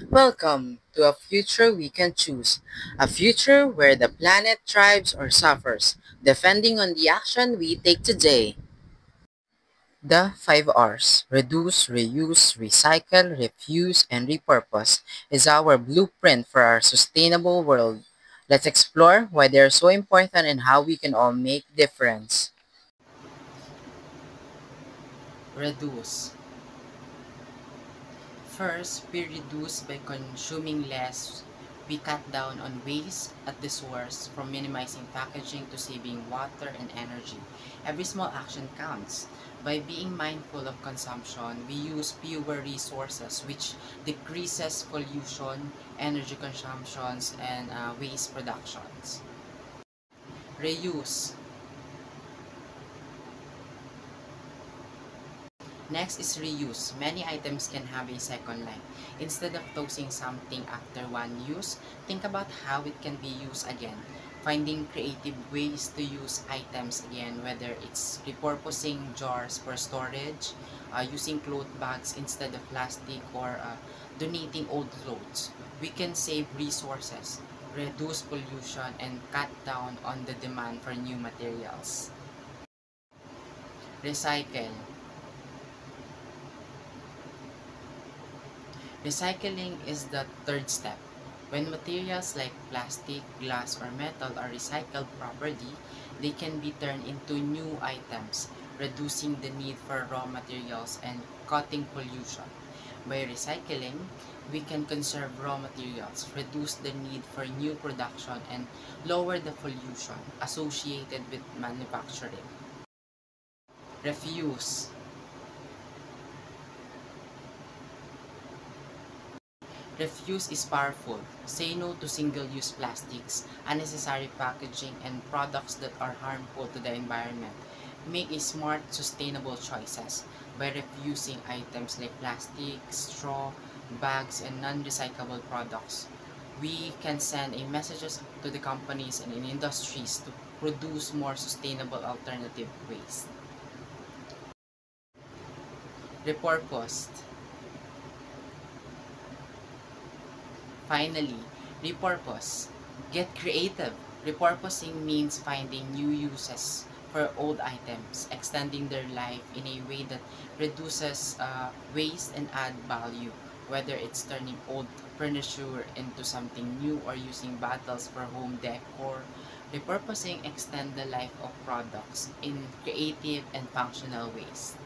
Welcome to a future we can choose, a future where the planet thrives or suffers, depending on the action we take today. The 5 R's, reduce, reuse, recycle, refuse, and repurpose, is our blueprint for our sustainable world. Let's explore why they are so important and how we can all make difference. Reduce. First, we reduce by consuming less. We cut down on waste at the source, from minimizing packaging to saving water and energy. Every small action counts. By being mindful of consumption, we use fewer resources, which decreases pollution, energy consumptions, and waste productions. Reuse. Next is reuse. Many items can have a second life. Instead of tossing something after one use, think about how it can be used again. Finding creative ways to use items again, whether it's repurposing jars for storage, using cloth bags instead of plastic, or donating old clothes. We can save resources, reduce pollution, and cut down on the demand for new materials. Recycle. Recycling is the third step. When materials like plastic, glass, or metal are recycled properly, they can be turned into new items, reducing the need for raw materials and cutting pollution. By recycling, we can conserve raw materials, reduce the need for new production, and lower the pollution associated with manufacturing. Refuse. Refuse is powerful. Say no to single-use plastics, unnecessary packaging, and products that are harmful to the environment. Make a smart, sustainable choices by refusing items like plastic, straw, bags, and non-recyclable products. We can send a messages to the companies and in industries to produce more sustainable alternative waste. Repurposed. Finally, repurpose. Get creative. Repurposing means finding new uses for old items, extending their life in a way that reduces waste and add value, whether it's turning old furniture into something new or using bottles for home decor. Repurposing extends the life of products in creative and functional ways.